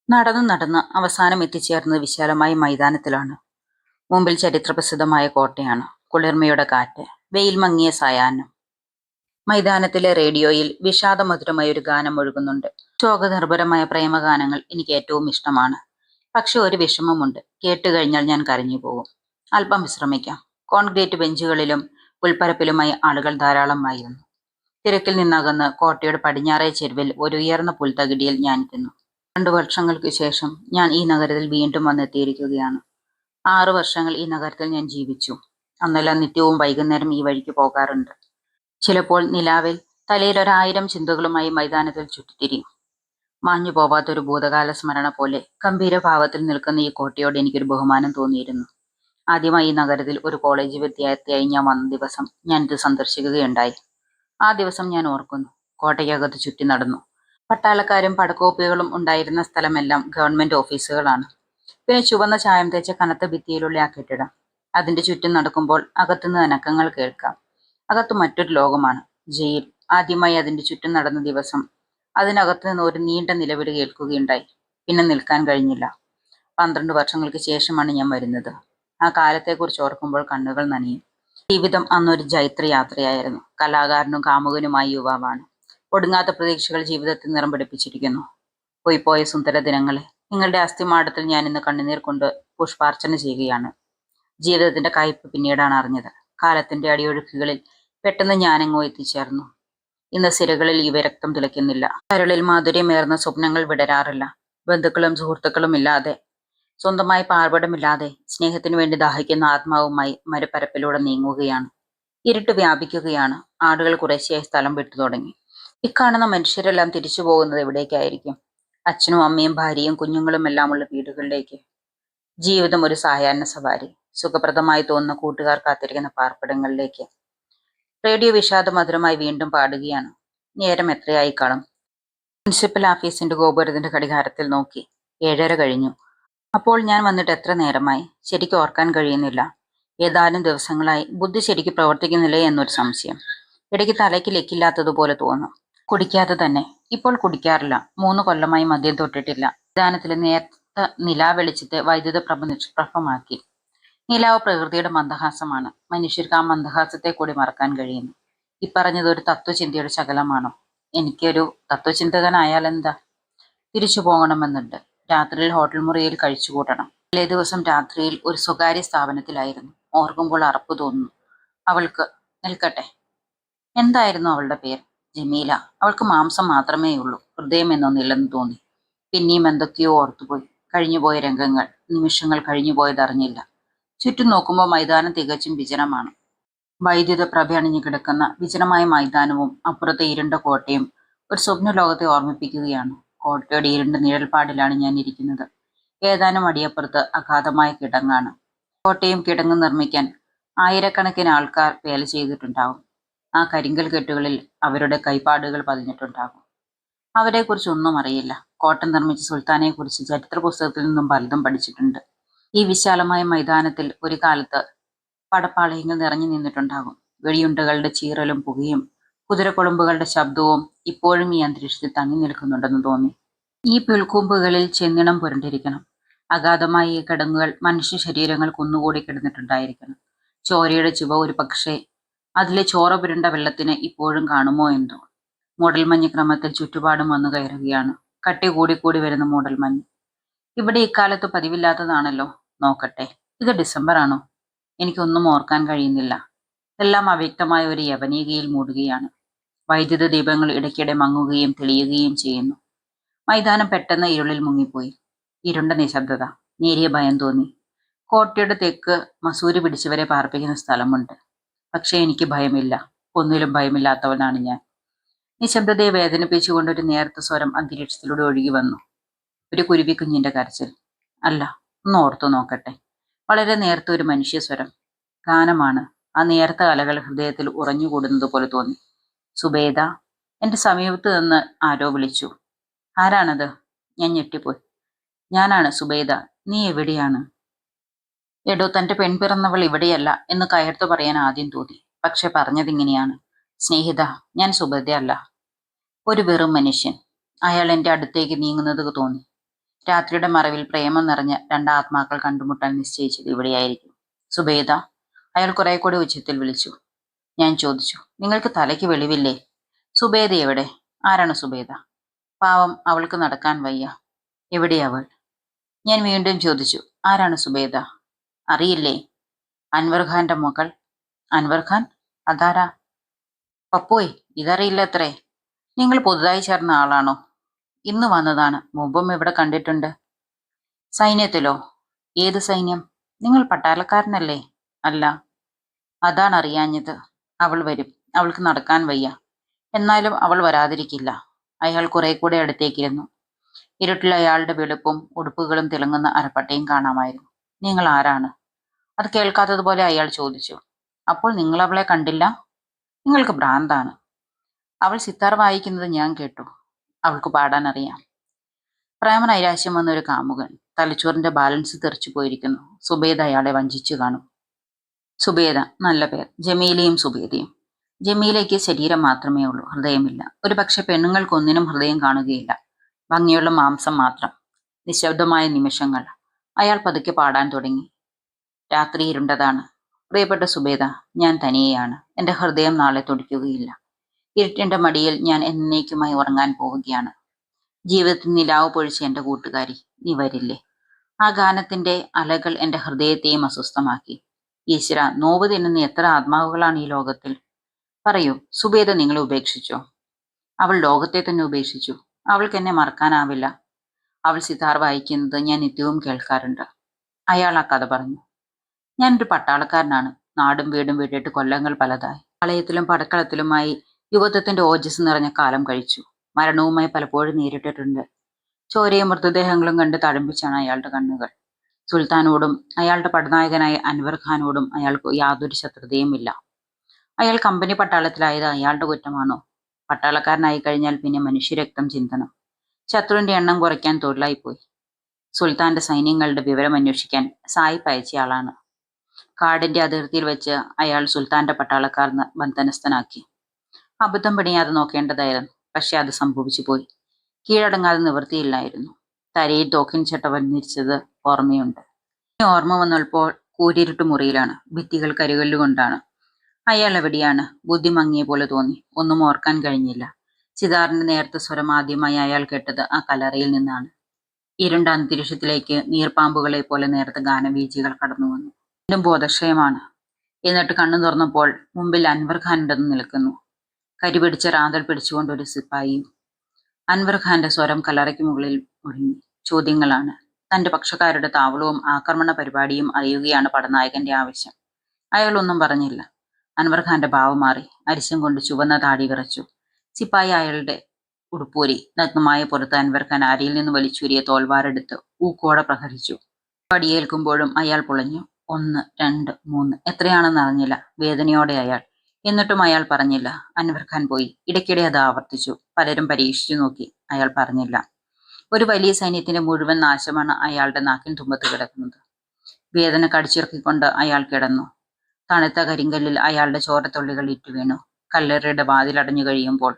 നടന്നു നടന്ന് അവസാനം എത്തിച്ചേർന്നത് വിശാലമായ മൈതാനത്തിലാണ്. മുമ്പിൽ ചരിത്രപ്രസിദ്ധമായ കോട്ടയാണ്. കുളിർമയുടെ കാറ്റ്, വെയിൽ മങ്ങിയ സായാഹ്നം. മൈതാനത്തിലെ റേഡിയോയിൽ വിഷാദമധുരമായ ഒരു ഗാനം ഒഴുകുന്നുണ്ട്. ശോകനിർഭരമായ പ്രേമഗാനങ്ങൾ എനിക്ക് ഏറ്റവും ഇഷ്ടമാണ്. പക്ഷെ ഒരു വിഷമമുണ്ട്, കേട്ടുകഴിഞ്ഞാൽ ഞാൻ കരഞ്ഞു പോകും. അല്പം വിശ്രമിക്കാം. കോൺക്രീറ്റ് ബെഞ്ചുകളിലും പുൽപ്പരപ്പിലുമായി ആളുകൾ ധാരാളമായിരുന്നു. തിരക്കിൽ നിന്നകന്ന് കോട്ടയുടെ പടിഞ്ഞാറേ ചെരുവിൽ ഒരു ഉയർന്ന പുൽത്തകിടിയിൽ ഞാനിരുന്നു. 2 വർഷങ്ങൾക്ക് ശേഷം ഞാൻ ഈ നഗരത്തിൽ വീണ്ടും വന്നെത്തിയിരിക്കുകയാണ്. 6 വർഷങ്ങൾ ഈ നഗരത്തിൽ ഞാൻ ജീവിച്ചു. അന്നെല്ലാം നിത്യവും വൈകുന്നേരം ഈ വഴിക്ക് പോകാറുണ്ട്. ചിലപ്പോൾ നിലാവിൽ തലയിൽ 1000 ചിന്തകളുമായി മൈതാനത്തിൽ ചുറ്റിത്തിരിയും. മാഞ്ഞു പോവാത്തൊരു ഭൂതകാല സ്മരണ പോലെ ഗംഭീരഭാവത്തിൽ നിൽക്കുന്ന ഈ കോട്ടയോട് എനിക്കൊരു ബഹുമാനം തോന്നിയിരുന്നു. ആദ്യമായി ഈ നഗരത്തിൽ ഒരു കോളേജ് വിദ്യാർത്ഥിയായി ഞാൻ വന്ന ദിവസം ഞാനിത് സന്ദർശിക്കുകയുണ്ടായി. ആ ദിവസം ഞാൻ ഓർക്കുന്നു. കോട്ടയ്ക്കകത്ത് ചുറ്റി നടന്നു. പട്ടാളക്കാരും പടക്കോപ്പികളും ഉണ്ടായിരുന്ന സ്ഥലമെല്ലാം ഗവൺമെന്റ് ഓഫീസുകളാണ്. പിന്നെ ചുവന്ന ചായം തേച്ച കനത്ത ഭിത്തിയിലുള്ള ആ കെട്ടിടം. അതിന്റെ ചുറ്റും നടക്കുമ്പോൾ അകത്തുനിന്ന് അനക്കങ്ങൾ കേൾക്കാം. അകത്ത് മറ്റൊരു ലോകമാണ്. ജയിൽ. ആദ്യമായി അതിന്റെ ചുറ്റും നടന്ന ദിവസം അതിനകത്ത് നിന്ന് ഒരു നീണ്ട നിലവിളി കേൾക്കുകയുണ്ടായി. പിന്നെ നിൽക്കാൻ കഴിഞ്ഞില്ല. 12 വർഷങ്ങൾക്ക് ശേഷമാണ് ഞാൻ വരുന്നത്. ആ കാലത്തെക്കുറിച്ച് ഓർക്കുമ്പോൾ കണ്ണുകൾ നനയും. ജീവിതം അന്നൊരു ജൈത്രയാത്രയായിരുന്നു. കലാകാരനും കാമുകനുമായ യുവാവാണ്. ഒടുങ്ങാത്ത പ്രതീക്ഷകൾ ജീവിതത്തിൽ നിറം പിടിപ്പിച്ചിരിക്കുന്നു. പോയ സുന്ദര ദിനങ്ങളെ, നിങ്ങളുടെ അസ്ഥിമാടത്തിൽ ഞാൻ ഇന്ന് കണ്ണുനീർ കൊണ്ട് പുഷ്പാർച്ചന ചെയ്യുകയാണ്. ജീവിതത്തിന്റെ കയ്പ് പിന്നീടാണ് അറിഞ്ഞത്. കാലത്തിന്റെ അടിയൊഴുക്കുകളിൽ പെട്ടെന്ന് ഞാനെങ്ങോ എത്തിച്ചേർന്നു. ഇന്ന് സിരകളിൽ ഈ വിരക്തം തിളയ്ക്കുന്നില്ല. കരളിൽ മാധുര്യമേർന്ന സ്വപ്നങ്ങൾ വിടരാറില്ല. ബന്ധുക്കളും സുഹൃത്തുക്കളും ഇല്ലാതെ, സ്വന്തമായി പാർപ്പിടമില്ലാതെ, സ്നേഹത്തിനു വേണ്ടി ദാഹിക്കുന്ന ആത്മാവുമായി മരുപ്പരപ്പിലൂടെ നീങ്ങുകയാണ്. ഇരുട്ട് വ്യാപിക്കുകയാണ്. ആടുകൾ കുറേശ്ശെയായി സ്ഥലം വിട്ടു തുടങ്ങി. ഇക്കാണുന്ന മനുഷ്യരെല്ലാം തിരിച്ചു പോകുന്നത് എവിടേക്കായിരിക്കും? അച്ഛനും അമ്മയും ഭാര്യയും കുഞ്ഞുങ്ങളും എല്ലാമുള്ള വീടുകളിലേക്ക്. ജീവിതം ഒരു സായാഹ്ന സവാരി. സുഖപ്രദമായി തോന്നുന്ന കൂട്ടുകാർ കാത്തിരിക്കുന്ന പാർപ്പിടങ്ങളിലേക്ക്. റേഡിയോ വിഷാദമധുരമായി വീണ്ടും പാടുകയാണ്. നേരം എത്രയായി കാണും? മുനിസിപ്പൽ ഓഫീസിന്റെ ഗോപുരത്തിന്റെ ഘടികാരത്തിൽ നോക്കി. 7:30 കഴിഞ്ഞു. അപ്പോൾ ഞാൻ വന്നിട്ട് എത്ര നേരമായി? ശരിക്കും ഓർക്കാൻ കഴിയുന്നില്ല. ഏതാനും ദിവസങ്ങളായി ബുദ്ധി ശരിക്കും പ്രവർത്തിക്കുന്നില്ലേ എന്നൊരു സംശയം. ഇടയ്ക്ക് തലയ്ക്ക് ലക്കില്ലാത്തതുപോലെ തോന്നും. കുടിക്കാതെ തന്നെ. ഇപ്പോൾ കുടിക്കാറില്ല. 3 കൊല്ലമായി മദ്യം തൊട്ടിട്ടില്ല. മൈതാനത്തിലെ നേർത്ത നിലാവെളിച്ചത്തെ വൈദ്യുത പ്രഭ നിഷ്പ്രഭമാക്കി. നിലാവ് പ്രകൃതിയുടെ മന്ദഹാസമാണ്. മനുഷ്യർക്ക് ആ മന്ദഹാസത്തെ കൂടി മറക്കാൻ കഴിയുന്നു. ഇപ്പറഞ്ഞത് ഒരു തത്വചിന്തയുടെ ശകലമാണോ? എനിക്കൊരു തത്വചിന്തകനായാലെന്താ? തിരിച്ചു പോകണമെന്നുണ്ട്. രാത്രിയിൽ ഹോട്ടൽ മുറിയിൽ കഴിച്ചുകൂട്ടണം. തലേ ദിവസം രാത്രിയിൽ ഒരു സ്വകാര്യ സ്ഥാപനത്തിലായിരുന്നു. ഓർക്കുമ്പോൾ അറപ്പ് തോന്നുന്നു. അവൾക്ക് നിൽക്കട്ടെ. എന്തായിരുന്നു അവളുടെ പേര്? ജമീല. അവൾക്ക് മാംസം മാത്രമേയുള്ളൂ, ഹൃദയം എന്നൊന്നില്ലെന്ന് തോന്നി. പിന്നെയും എന്തൊക്കെയോ ഓർത്തുപോയി. കഴിഞ്ഞുപോയ രംഗങ്ങൾ, നിമിഷങ്ങൾ കഴിഞ്ഞുപോയതറിഞ്ഞില്ല. ചുറ്റും നോക്കുമ്പോൾ മൈതാനം തികച്ചും വിജനമാണ്. വൈദ്യുത പ്രഭ അണിഞ്ഞു കിടക്കുന്ന വിജനമായ മൈതാനവും അപ്പുറത്തെ ഇരുണ്ട കോട്ടയും ഒരു സ്വപ്നലോകത്തെ ഓർമ്മിപ്പിക്കുകയാണ്. കോട്ടയുടെ ഇരുണ്ട നിഴൽപ്പാടിലാണ് ഞാൻ ഇരിക്കുന്നത്. ഏതാനും അടിയപ്പുറത്ത് അഗാധമായ കിടങ്ങാണ്. കോട്ടയും കിടങ്ങും നിർമ്മിക്കാൻ ആയിരക്കണക്കിന് ആൾക്കാർ വേല ചെയ്തിട്ടുണ്ടാവും. ആ കരിങ്കൽ കെട്ടുകളിൽ അവരുടെ കൈപ്പാടുകൾ പതിഞ്ഞിട്ടുണ്ടാകും. അവരെക്കുറിച്ച് ഒന്നും അറിയില്ല. കോട്ട നിർമ്മിച്ച സുൽത്താനെക്കുറിച്ച് ചരിത്ര പുസ്തകത്തിൽ നിന്നും പലതും പഠിച്ചിട്ടുണ്ട്. ഈ വിശാലമായ മൈതാനത്തിൽ ഒരു കാലത്ത് പടപ്പാളയങ്ങൾ നിറഞ്ഞു നിന്നിട്ടുണ്ടാകും. വെടിയുണ്ടകളുടെ ചീറലും പുകയും കുതിരക്കൊളുമ്പുകളുടെ ശബ്ദവും ഇപ്പോഴും ഈ അന്തരീക്ഷത്തിൽ തങ്ങി നിൽക്കുന്നുണ്ടെന്ന് തോന്നി. ഈ പുൽക്കൂമ്പുകളിൽ ചെന്നിണം പുരണ്ടിരിക്കണം. അഗാധമായ ഈ കിടങ്ങുകൾ മനുഷ്യ ശരീരങ്ങൾ കുന്നുകൂടി കിടന്നിട്ടുണ്ടായിരിക്കണം. ചോരയുടെ ചുവ ഒരു പക്ഷേ അതിലെ ചോര പുരണ്ട വെള്ളത്തിന് ഇപ്പോഴും കാണുമോ എന്തോ. മൂടൽമഞ്ഞ് ക്രമത്തിൽ ചുറ്റുപാടും വന്നു കയറുകയാണ്. കട്ടി കൂടി വരുന്ന മൂടൽമഞ്ഞ്. ഇവിടെ ഇക്കാലത്ത് പതിവില്ലാത്തതാണല്ലോ. നോക്കട്ടെ, ഇത് ഡിസംബർ ആണോ? എനിക്കൊന്നും ഓർക്കാൻ കഴിയുന്നില്ല. എല്ലാം അവ്യക്തമായ ഒരു യവനികയിൽ മൂടുകയാണ്. വൈദ്യുത ദീപങ്ങൾ ഇടയ്ക്കിടെ മങ്ങുകയും തെളിയുകയും ചെയ്യുന്നു. മൈതാനം പെട്ടെന്ന് ഇരുളിൽ മുങ്ങിപ്പോയി. ഇരുണ്ട നിശബ്ദത. നേരിയ ഭയം തോന്നി. കോട്ടയുടെ തെക്ക് മസൂരി പിടിച്ചവരെ പാർപ്പിക്കുന്ന സ്ഥലമുണ്ട്. പക്ഷേ എനിക്ക് ഭയമില്ല. ഒന്നിലും ഭയമില്ലാത്തവനാണ് ഞാൻ. നിശബ്ദതയെ വേദനിപ്പിച്ചുകൊണ്ട് ഒരു നേർത്ത സ്വരം അന്തരീക്ഷത്തിലൂടെ ഒഴുകി വന്നു. ഒരു കുരുവിക്കുഞ്ഞിന്റെ കരച്ചിൽ. അല്ല, ഒന്ന് ഓർത്തു നോക്കട്ടെ. വളരെ നേർത്ത ഒരു മനുഷ്യസ്വരം. ഗാനമാണ്. ആ നേർത്ത അലകൾ ഹൃദയത്തിൽ ഉറഞ്ഞുകൂടുന്നത് പോലെ തോന്നി. സുബേദ. എന്റെ സമീപത്ത് നിന്ന് ആരോ വിളിച്ചു. ആരാണത്? ഞാൻ ഞെട്ടിപ്പോയി. ഞാനാണ് സുബേദ. നീ എവിടെയാണ്? എടോ, തന്റെ പെൺപിറന്നവൾ ഇവിടെയല്ല എന്ന് കയർത്തു പറയാൻ ആദ്യം തോന്നി. പക്ഷെ പറഞ്ഞതിങ്ങനെയാണ്. സ്നേഹിത, ഞാൻ സുബേദയല്ല. ഒരു വെറും മനുഷ്യൻ. അയാൾ എന്റെ അടുത്തേക്ക് നീങ്ങുന്നത് തോന്നി. രാത്രിയുടെ മറവിൽ പ്രേമം നിറഞ്ഞ രണ്ട് ആത്മാക്കൾ കണ്ടുമുട്ടാൻ നിശ്ചയിച്ചത് ഇവിടെയായിരിക്കും. സുബേദ, അയാൾ കുറെ കൂടി ഉച്ചത്തിൽ വിളിച്ചു. ഞാൻ ചോദിച്ചു, നിങ്ങൾക്ക് തലയ്ക്ക് വെളിവില്ലേ? സുബേദ എവിടെ? ആരാണ് സുബേദ? പാവം, അവൾക്ക് നടക്കാൻ വയ്യ. എവിടെയവൾ? ഞാൻ വീണ്ടും ചോദിച്ചു, ആരാണ് സുബേദ? അറിയില്ലേ? അൻവർ ഖാന്റെ മകൾ. അൻവർ ഖാൻ? അതാരാ? പപ്പോയ്, ഇതറിയില്ലത്രേ. നിങ്ങൾ പുതുതായി ചേർന്ന ആളാണോ? ഇന്ന് വന്നതാണ്. മുമ്പും ഇവിടെ കണ്ടിട്ടുണ്ട്. സൈന്യത്തിലോ? ഏത് സൈന്യം? നിങ്ങൾ പട്ടാളക്കാരനല്ലേ? അല്ല. അതാണ് അറിയാഞ്ഞത്. അവൾ വരും. അവൾക്ക് നടക്കാൻ വയ്യ. എന്നാലും അവൾ വരാതിരിക്കില്ല. അയാൾ കുറെ കൂടെ അടുത്തേക്കിരുന്നു. ഇരുട്ടിൽ അയാളുടെ വെളുപ്പും ഉടുപ്പുകളും തിളങ്ങുന്ന അരപ്പട്ടയും കാണാമായിരുന്നു. നിങ്ങൾ ആരാണ്? അത് കേൾക്കാത്തതുപോലെ അയാൾ ചോദിച്ചു. അപ്പോൾ നിങ്ങൾ അവളെ കണ്ടില്ല? നിങ്ങൾക്ക് ഭ്രാന്താണ്. അവൾ സിത്താർ വായിക്കുന്നത് ഞാൻ കേട്ടു. അവൾക്ക് പാടാൻ അറിയാം. പ്രേമനൈരാശ്യം വന്ന ഒരു കാമുകൻ. തലച്ചോറിന്റെ ബാലൻസ് തെറിച്ചു പോയിരിക്കുന്നു. സുബേദ അയാളെ വഞ്ചിച്ചു കാണും. സുബേദ, നല്ല പേർ. ജമീലയും സുബേദയും. ജമീലയ്ക്ക് ശരീരം മാത്രമേ ഉള്ളൂ, ഹൃദയമില്ല. ഒരു പക്ഷെ പെണ്ണുങ്ങൾക്കൊന്നിനും ഹൃദയം കാണുകയില്ല. ഭംഗിയുള്ള മാംസം മാത്രം. നിശബ്ദമായ നിമിഷങ്ങൾ. അയാൾ പതുക്കെ പാടാൻ തുടങ്ങി. രാത്രി ഇരുണ്ടതാണ്. പ്രിയപ്പെട്ട സുബേദ, ഞാൻ തനിയെയാണ്. എന്റെ ഹൃദയം നാളെ തുടിക്കുകയില്ല. ഇരുട്ടിന്റെ മടിയിൽ ഞാൻ എന്നേക്കുമായി ഉറങ്ങാൻ പോവുകയാണ്. ജീവിതത്തിൽ നിലാവ് പൊഴിച്ച എന്റെ കൂട്ടുകാരി, നീ വരില്ലേ? ആ ഗാനത്തിന്റെ അലകൾ എന്റെ ഹൃദയത്തെയും അസ്വസ്ഥമാക്കി. ഈശ്വര, നോവ് തിന്നുന്ന എത്ര ആത്മാവുകളാണ് ഈ ലോകത്തിൽ. പറയൂ, സുബേദ നിങ്ങളെ ഉപേക്ഷിച്ചോ? അവൾ ലോകത്തെ തന്നെ ഉപേക്ഷിച്ചു. അവൾക്ക് എന്നെ മറക്കാനാവില്ല. അവൾ സിതാർ വായിക്കുന്നത് ഞാൻ നിത്യവും കേൾക്കാറുണ്ട്. അയാൾ ആ കഥ പറഞ്ഞു. ഞാനൊരു പട്ടാളക്കാരനാണ്. നാടും വീടും വിട്ടിട്ട് കൊല്ലങ്ങൾ പലതായി. പാളയത്തിലും പടക്കളത്തിലുമായി യുവത്വത്തിന്റെ ഓജസ് നിറഞ്ഞ കാലം കഴിച്ചു. മരണവുമായി പലപ്പോഴും നേരിട്ടിട്ടുണ്ട്. ചോരയും മൃതദേഹങ്ങളും കണ്ട് തഴമ്പിച്ചാണ് അയാളുടെ കണ്ണുകൾ. സുൽത്താനോടും അയാളുടെ പടനായകനായ അൻവർ ഖാനോടും അയാൾക്ക് യാതൊരു ശത്രുതയുമില്ല. അയാൾ കമ്പനി പട്ടാളത്തിലായത് അയാളുടെ കുറ്റമാണോ? പട്ടാളക്കാരനായി കഴിഞ്ഞാൽ പിന്നെ മനുഷ്യരക്തം ചിന്തനം. ശത്രുവിന്റെ എണ്ണം കുറയ്ക്കാൻ തൊഴിലായിപ്പോയി. സുൽത്താന്റെ സൈന്യങ്ങളുടെ വിവരം അന്വേഷിക്കാൻ സായിപ്പ് അയച്ചയാളാണ്. കാടിന്റെ അതിർത്തിയിൽ വെച്ച് അയാൾ സുൽത്താന്റെ പട്ടാളക്കാർ ബന്ധനസ്ഥനാക്കി. അബദ്ധം പണിയാതെ നോക്കേണ്ടതായിരുന്നു. പക്ഷെ അത് സംഭവിച്ചു പോയി. കീഴടങ്ങാതെ നിവൃത്തിയില്ലായിരുന്നു. തലയിൽ തോക്കിൻ ചട്ട വന്നിരിച്ചത് ഓർമ്മയുണ്ട്. ഓർമ്മ വന്നപ്പോൾ കൂരിരുട്ട് മുറിയിലാണ്. ഭിത്തികൾ കരികല്ലുകൊണ്ടാണ്. അയാൾ എവിടെയാണ്? ബുദ്ധി മങ്ങിയ പോലെ തോന്നി. ഒന്നും ഓർക്കാൻ കഴിഞ്ഞില്ല. സിതാറിന്റെ നേർത്ത സ്വരം ആദ്യമായി അയാൾ കേട്ടത് ആ കല്ലറയിൽ നിന്നാണ്. ഇരുണ്ട അന്തരീക്ഷത്തിലേക്ക് നീർപ്പാമ്പുകളെ പോലെ നേർത്ത ഗാനവീചികൾ കടന്നു വന്നു. വീണ്ടും ബോധക്ഷയമാണ്. എന്നിട്ട് കണ്ണു തുറന്നപ്പോൾ മുമ്പിൽ അൻവർ ഖാൻ ഉണ്ടെന്ന് നിൽക്കുന്നു. കരിപിടിച്ച റാന്തൽ പിടിച്ചുകൊണ്ട് ഒരു സിപ്പായിയും. അൻവർ ഖാന്റെ സ്വരം കല്ലറയ്ക്ക് മുകളിൽ ഒഴുങ്ങി. ചോദ്യങ്ങളാണ്. തന്റെ പക്ഷക്കാരുടെ താവളവും ആക്രമണ പരിപാടിയും അറിയുകയാണ് പടനായകന്റെ ആവശ്യം. അയാൾ ഒന്നും പറഞ്ഞില്ല. അൻവർ ഖാന്റെ ഭാവം മാറി. അരിശം കൊണ്ട് ചുവന്ന താടി വിറച്ചു. സിപ്പായി അയാളുടെ ഉടുപ്പൂരി. നഗ്നമായ പുറത്ത് അൻവർ ഖാൻ അരയിൽ നിന്ന് വലിച്ചൂരിയ തോൽവാരെടുത്ത് ഊക്കോടെ പ്രഹരിച്ചു. പടിയേൽക്കുമ്പോഴും അയാൾ പുളഞ്ഞു. 1, 2, 3 എത്രയാണെന്ന് അറിഞ്ഞില്ല. വേദനയോടെ അയാൾ. എന്നിട്ടും അയാൾ പറഞ്ഞില്ല. അൻവർ ഖാൻ പോയി. ഇടയ്ക്കിടെ അത് ആവർത്തിച്ചു. പലരും പരീക്ഷിച്ചു നോക്കി. അയാൾ പറഞ്ഞില്ല. ഒരു വലിയ സൈന്യത്തിന്റെ മുഴുവൻ നാശമാണ് അയാളുടെ നാക്കിൻ തുമ്പത്ത് കിടക്കുന്നത്. വേദന കടിച്ചിറക്കിക്കൊണ്ട് അയാൾ കിടന്നു. തണുത്ത കരിങ്കല്ലിൽ അയാളുടെ ചോരത്തുള്ളികൾ ഇറ്റുവീണു. കല്ലറയുടെ വാതിലടഞ്ഞു കഴിയുമ്പോൾ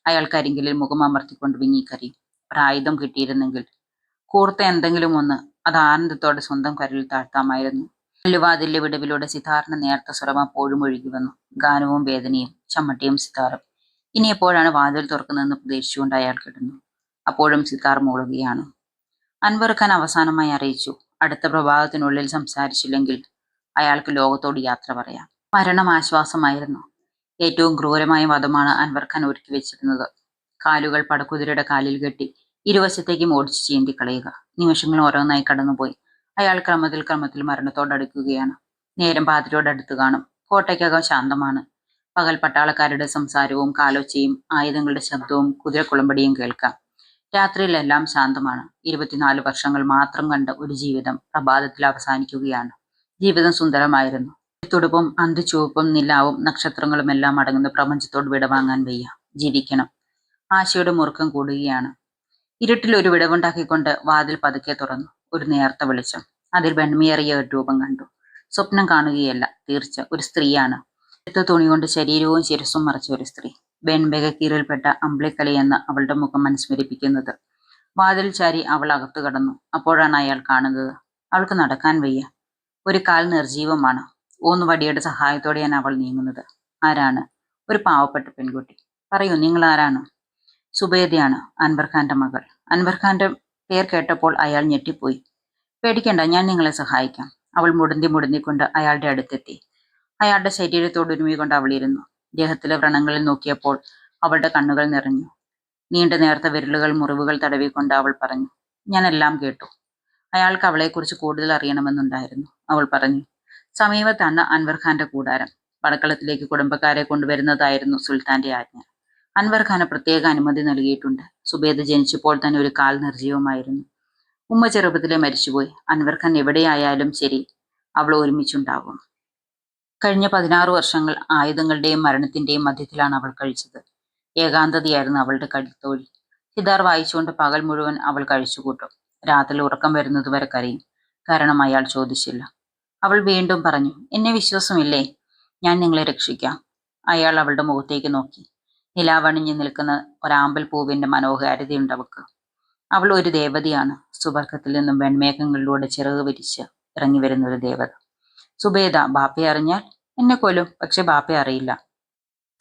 അയാൾ കരിങ്കല്ലിൽ മുഖം അമർത്തിക്കൊണ്ട് വിങ്ങിക്കരയും. ഒരായുധം കിട്ടിയിരുന്നെങ്കിൽ, കൂർത്ത എന്തെങ്കിലും ഒന്ന്, അത് ആനന്ദത്തോടെ സ്വന്തം കരലിൽ താഴ്ത്താമായിരുന്നു. കല്ലുവാതിലിന്റെ വിടവിലൂടെ സിതാറിന്റെ നേർത്ത സ്വരം അപ്പോഴും ഒഴുകി വന്നു. ഗാനവും വേദനയും, ചമ്മട്ടിയും സിതാറും. ഇനി എപ്പോഴാണ് വാതിൽ തുറക്കുന്നതെന്ന് പ്രതീക്ഷിച്ചുകൊണ്ട് അയാൾ കിടന്നു. അപ്പോഴും സിതാർ മൂളുകയാണ്. അൻവർ ഖാൻ അവസാനമായി അറിയിച്ചു. അടുത്ത പ്രഭാതത്തിനുള്ളിൽ സംസാരിച്ചില്ലെങ്കിൽ അയാൾക്ക് ലോകത്തോട് യാത്ര പറയാം. മരണം ആശ്വാസമായിരുന്നു. ഏറ്റവും ക്രൂരമായ വധമാണ് അൻവർ ഖാൻ ഒരുക്കി വെച്ചിരുന്നത്. കാലുകൾ പടക്കുതിരയുടെ കാലിൽ കെട്ടി ഇരുവശത്തേക്കും ഓടിച്ചു ചീന്തിക്കളയുക. നിമിഷങ്ങൾ ഓരോന്നായി കടന്നുപോയി. അയാൾ ക്രമത്തിൽ മരണത്തോടടുക്കുകയാണ്. നേരം പാതിരോടടുത്ത് കാണും. കോട്ടയ്ക്കകം ശാന്തമാണ്. പകൽ പട്ടാളക്കാരുടെ സംസാരവും കാലൊച്ചയും ആയുധങ്ങളുടെ ശബ്ദവും കുതിരക്കുളമ്പടിയും കേൾക്കാം. രാത്രിയിലെല്ലാം ശാന്തമാണ്. 24 വർഷങ്ങൾ മാത്രം കണ്ട ഒരു ജീവിതം പ്രഭാതത്തിൽ അവസാനിക്കുകയാണ്. ജീവിതം സുന്ദരമായിരുന്നു. തുടുപ്പും അന്തിച്ചുവപ്പും നിലാവും നക്ഷത്രങ്ങളും എല്ലാം അടങ്ങുന്ന പ്രപഞ്ചത്തോട് വിടവാങ്ങാൻ വയ്യ. ജീവിക്കണം. ആശയുടെ മുറുക്കം കൂടുകയാണ്. ഇരുട്ടിൽ ഒരു വിടവുണ്ടാക്കിക്കൊണ്ട് വാതിൽ പതുക്കെ തുറന്നു. ഒരു നേർത്ത വെളിച്ചം. അതിൽ വെണ്മയേറിയ ഒരു രൂപം കണ്ടു. സ്വപ്നം കാണുകയല്ല, തീർച്ച. ഒരു സ്ത്രീയാണ്. എടുത്ത തുണി കൊണ്ട് ശരീരവും ശിരസും മറച്ച ഒരു സ്ത്രീ. വെൺബെക കീറിൽപ്പെട്ട അമ്പിളിക്കലി എന്ന അവളുടെ മുഖം അനുസ്മരിപ്പിക്കുന്നത്. വാതിൽ ചാരി അവൾ അകത്തു കടന്നു. അപ്പോഴാണ് അയാൾ കാണുന്നത്. അവൾക്ക് നടക്കാൻ വയ്യ. ഒരു കാൽ നിർജീവമാണ്. ഊന്നുവടിയുടെ സഹായത്തോടെയാണ് അവൾ നീങ്ങുന്നത്. ആരാണ്? ഒരു പാവപ്പെട്ട പെൺകുട്ടി. പറയൂ, നിങ്ങൾ ആരാണ്? സുബേദയാണ്, അൻവർ ഖാന്റെ മകൾ. അൻവർ ഖാന്റെ പേർ കേട്ടപ്പോൾ അയാൾ ഞെട്ടിപ്പോയി. പേടിക്കണ്ട, ഞാൻ നിങ്ങളെ സഹായിക്കാം. അവൾ മുടന്തിക്കൊണ്ട് അയാളുടെ അടുത്തെത്തി. അയാളുടെ ശരീരത്തോട് ഒരുമിക്കൊണ്ട് അവൾ ഇരുന്നു. ദേഹത്തിലെ വ്രണങ്ങളിൽ നോക്കിയപ്പോൾ അവളുടെ കണ്ണുകൾ നിറഞ്ഞു. നീണ്ട നേർത്ത വിരലുകൾ മുറിവുകൾ തടവിക്കൊണ്ട് അവൾ പറഞ്ഞു, ഞാൻ എല്ലാം കേട്ടു. അയാൾക്ക് അവളെക്കുറിച്ച് കൂടുതൽ അറിയണമെന്നുണ്ടായിരുന്നു. അവൾ പറഞ്ഞു, സമീപത്താണ് അൻവർ ഖാന്റെ കൂടാരം. പടക്കളത്തിലേക്ക് കുടുംബക്കാരെ കൊണ്ടുവരുന്നതായിരുന്നു സുൽത്താന്റെ ആജ്ഞ. അൻവർ ഖാന് പ്രത്യേക അനുമതി നൽകിയിട്ടുണ്ട്. സുബേദ ജനിച്ചപ്പോൾ തന്നെ ഒരു കാൽ നിർജീവമായിരുന്നു. ഉമ്മ ചെറുപ്പത്തിലെ മരിച്ചുപോയി. അൻവർ ഖാൻ എവിടെയായാലും ശരി, അവൾ ഒരുമിച്ചുണ്ടാകും. കഴിഞ്ഞ 16 വർഷങ്ങൾ ആയുധങ്ങളുടെയും മരണത്തിന്റെയും മധ്യത്തിലാണ് അവൾ കഴിച്ചത്. ഏകാന്തതയായിരുന്നു അവളുടെ കടിത്തോഴി. സിതാർ വായിച്ചുകൊണ്ട് പകൽ മുഴുവൻ അവൾ കഴിച്ചുകൂട്ടും. രാത്രി ഉറക്കം വരുന്നതുവരെ കരയും. കാരണം അയാൾ ചോദിച്ചില്ല. അവൾ വീണ്ടും പറഞ്ഞു, എന്നെ വിശ്വാസമില്ലേ? ഞാൻ നിങ്ങളെ രക്ഷിക്കാം. അയാൾ അവളുടെ മുഖത്തേക്ക് നോക്കി. നിലാവണിഞ്ഞു നിൽക്കുന്ന ഒരാമ്പൽ പൂവിന്റെ മനോഹാരിതയുണ്ട് അവൾക്ക്. അവൾ ഒരു ദേവതയാണ്. സുബർക്കത്തിൽ നിന്നും വെൺമേഘങ്ങളിലൂടെ ചിറക് വിരിച്ച് ഇറങ്ങി വരുന്ന ഒരു ദേവത. സുബേദ, ബാപ്പയെ അറിഞ്ഞാൽ എന്നെ കൊല്ലും. പക്ഷെ ബാപ്പയെ അറിയില്ല.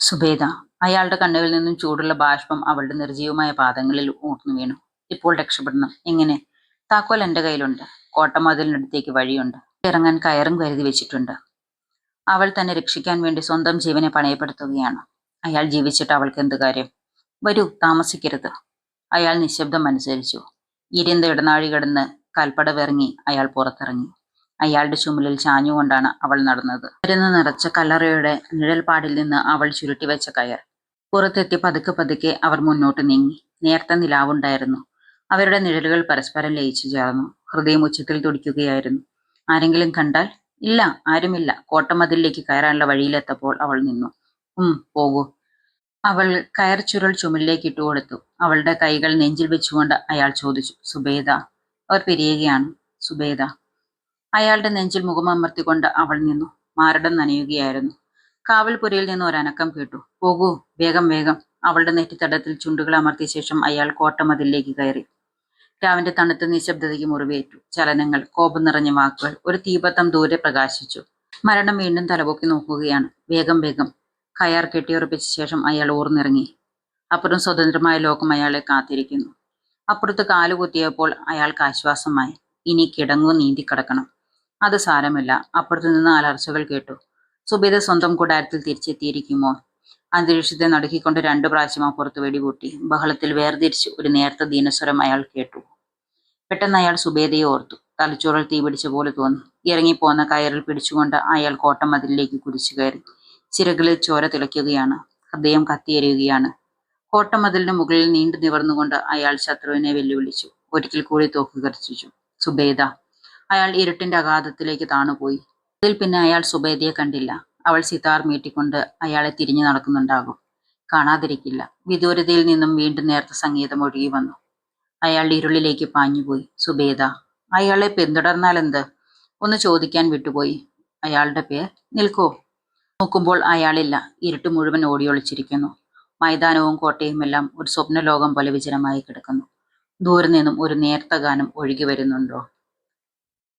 സുബേദ. അയാളുടെ കണ്ണുകളിൽ നിന്നും ചൂടുള്ള ബാഷ്പം അവളുടെ നിർജീവമായ പാദങ്ങളിൽ ഊർന്നു വീണു. ഇപ്പോൾ രക്ഷപ്പെടണം. എങ്ങനെ? താക്കോൽ എന്റെ കയ്യിലുണ്ട്. കോട്ടമതിലിനടുത്തേക്ക് വഴിയുണ്ട്. ഇറങ്ങാൻ കയറും കരുതി വെച്ചിട്ടുണ്ട്. അവൾ തന്നെ രക്ഷിക്കാൻ വേണ്ടി സ്വന്തം ജീവനെ പണയപ്പെടുത്തുകയാണ്. അയാൾ ജീവിച്ചിട്ട് അവൾക്ക് എന്ത് കാര്യം? വരൂ, താമസിക്കരുത്. അയാൾ നിശബ്ദം അനുസരിച്ചു. ഇരുണ്ട ഇടനാഴി കിടന്ന് കൽപ്പടവിറങ്ങി അയാൾ പുറത്തിറങ്ങി. അയാളുടെ ചുമലിൽ ചാഞ്ഞുകൊണ്ടാണ് അവൾ നടന്നത്. മരുന്ന് നിറച്ച കല്ലറയുടെ നിഴൽപ്പാടിൽ നിന്ന് അവൾ ചുരുട്ടിവെച്ച കയർ. പുറത്തെത്തി പതുക്കെ അവർ മുന്നോട്ട് നീങ്ങി. നേർത്ത നിലാവുണ്ടായിരുന്നു. അവരുടെ നിഴലുകൾ പരസ്പരം ലയിച്ചു ചേർന്നു. ഹൃദയം ഉച്ചത്തിൽ തുടിക്കുകയായിരുന്നു. ആരെങ്കിലും കണ്ടാൽ? ഇല്ല, ആരുമില്ല. കോട്ടമതിലിലേക്ക് കയറാനുള്ള വഴിയിലെത്തപ്പോൾ അവൾ നിന്നു. പോകൂ. അവൾ കയർ ചുരുൾ ചുമലിലേക്ക് ഇട്ടുകൊടുത്തു. അവളുടെ കൈകൾ നെഞ്ചിൽ വെച്ചുകൊണ്ട് അയാൾ ചോദിച്ചു, സുബേദ? അവർ പിരിയുകയാണ്. സുബേദ. അയാളുടെ നെഞ്ചിൽ മുഖമമർത്തിക്കൊണ്ട് അവൾ നിന്നു. മാരടം നനയുകയായിരുന്നു. കാവൽപുരയിൽ നിന്ന് ഒരനക്കം കേട്ടു. പോകൂ, വേഗം വേഗം. അവളുടെ നെറ്റിത്തടത്തിൽ ചുണ്ടുകൾ അമർത്തിയ ശേഷം അയാൾ കോട്ടമതിലിലേക്ക് കയറി. രാവിന്റെ തണുത്ത നിശബ്ദതയ്ക്ക് മുറിവേറ്റു. ചലനങ്ങൾ, കോപം നിറഞ്ഞ വാക്കുകൾ. ഒരു തീപത്തം ദൂരെ പ്രകാശിച്ചു. മരണം വീണ്ടും തലപൊക്കി നോക്കുകയാണ്. വേഗം വേഗം. കയർ കെട്ടിയുറപ്പിച്ച ശേഷം അയാൾ ഊർന്നിറങ്ങി. അപ്പുറം സ്വതന്ത്രമായ ലോകം അയാളെ കാത്തിരിക്കുന്നു. അപ്പുറത്ത് കാലുകുത്തിയപ്പോൾ അയാൾക്ക് ആശ്വാസമായി. ഇനി കിടങ്ങു നീന്തിക്കടക്കണം. അത് സാരമില്ല. അപ്പുറത്തു നിന്ന് അലർച്ചകൾ കേട്ടു. സുബേദ സ്വന്തം കൂടാരത്തിൽ തിരിച്ചെത്തിയിരിക്കുമോ? അന്തരീക്ഷത്തെ നടുക്കിക്കൊണ്ട് 2 പ്രാവശ്യം അപ്പുറത്ത് വെടിപൊട്ടി. ബഹളത്തിൽ വേർതിരിച്ച് ഒരു നേർത്ത ദീനസ്വരം അയാൾ കേട്ടു. പെട്ടെന്ന് അയാൾ സുബേദയെ ഓർത്തു. തലച്ചോറിൽ തീ പിടിച്ച പോലെ തോന്നി. ഇറങ്ങിപ്പോന്ന കയറിൽ പിടിച്ചുകൊണ്ട് അയാൾ കോട്ടമതിലിലേക്ക് കുതിച്ചു കയറി. ചിറകളിൽ ചോര തിളയ്ക്കുകയാണ്. ഹൃദയം കത്തിയെരിയുകയാണ്. കോട്ടമതിലിന് മുകളിൽ നീണ്ടു നിവർന്നുകൊണ്ട് അയാൾ ശത്രുവിനെ വെല്ലുവിളിച്ചു. ഒരിക്കൽ കൂടി തോക്ക് ഗർജിച്ചു. സുബേദ. അയാൾ ഇരുട്ടിന്റെ അഗാധത്തിലേക്ക് താണുപോയി. അതിൽ പിന്നെ അയാൾ സുബേദയെ കണ്ടില്ല. അവൾ സിതാർ മീട്ടിക്കൊണ്ട് അയാളെ തിരിഞ്ഞു നടക്കുന്നുണ്ടാകും. കാണാതിരിക്കില്ല. വിദൂരതയിൽ നിന്നും വീണ്ടും നേർത്ത സംഗീതം ഒഴുകി വന്നു. അയാൾ ഇരുളിലേക്ക് പാഞ്ഞുപോയി. സുബേദ. അയാളെ പിന്തുടർന്നാൽ എന്ത്? ഒന്ന് ചോദിക്കാൻ വിട്ടുപോയി. അയാളുടെ പേർ? നിൽക്കൂ. നോക്കുമ്പോൾ അയാളില്ല. ഇരുട്ട് മുഴുവൻ ഓടിയൊളിച്ചിരിക്കുന്നു. മൈതാനവും കോട്ടയുമെല്ലാം ഒരു സ്വപ്നലോകം പോലെ വിജനമായി കിടക്കുന്നു. ദൂരെ നിന്നും ഒരു നേർത്ത ഗാനം ഒഴുകി വരുന്നുണ്ടോ?